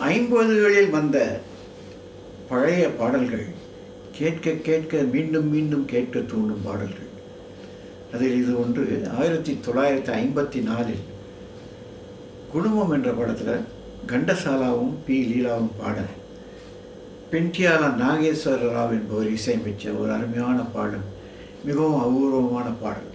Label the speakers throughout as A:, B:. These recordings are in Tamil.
A: 50களில் வந்த பழைய பாடல்கள் கேட்க கேட்க மீண்டும் மீண்டும் கேட்க தூண்டும் பாடல்கள். அதில் இது ஒன்று. 1954 குடும்பம் என்ற படத்தில் கண்டசாலாவும் பி லீலாவும் பாட பெண்டியால நாகேஸ்வர ராவ் என்பவர் இசையமைச்ச ஒரு அருமையான பாடல், மிகவும் அபூர்வமான பாடல்.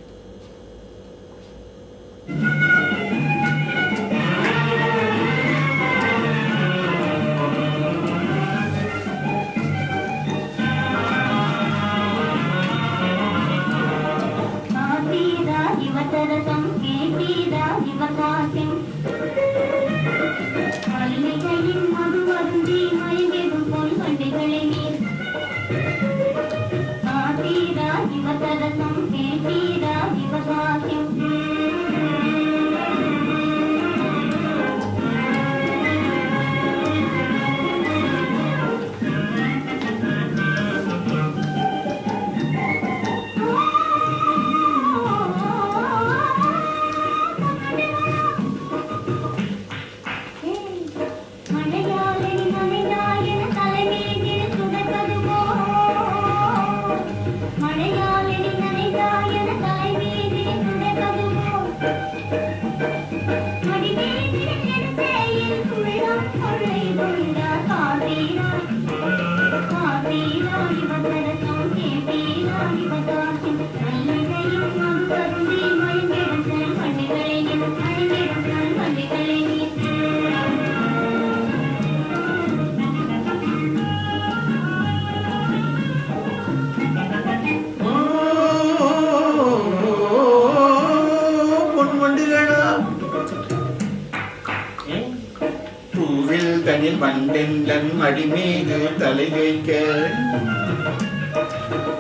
A: தனில் வண்டெந்தன் மடி மீது தலை வைக்க,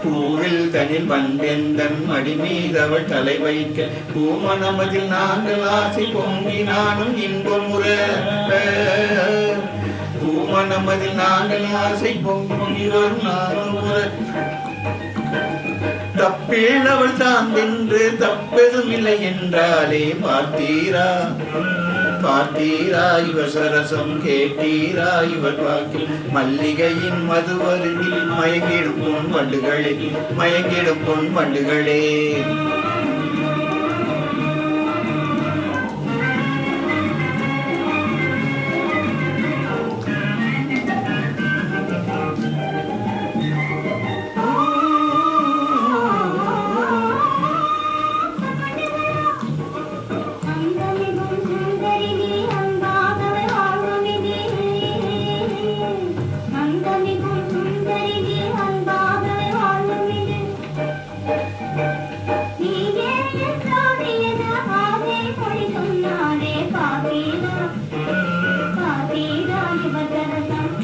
A: பூவில் தனில் வண்டெந்தன் மடி மீது அவள் தலை வைக்க, பூமனமதில் நாங்கள் ஆசை பொங்கி நானும் இன்பமுற, பூமனமதில் நாங்கள் ஆசை பொங்கி வரும் நானும் முற, தப்பில் அவள் சார்ந்தென்று தப்பெதும் இல்லை என்றாலே பார்த்தீரா பார்த்தீரா இவர் சரசம் கேட்டீரா இவர் வாக்கில் மல்லிகையின் மதுவருகில் மயங்கிடும் பொன் வண்டுகளே மயங்கிடும் பொன் வண்டுகளே.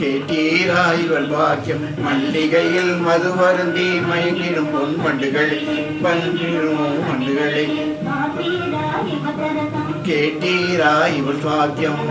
A: கேட்டீரா இவள் வாக்கியம் மல்லிகையில் மது வருந்தி மயங்கிடும் பொன் வண்டுகளே வண்டுகளே. கேட்டீரா இவள் வாக்கியம்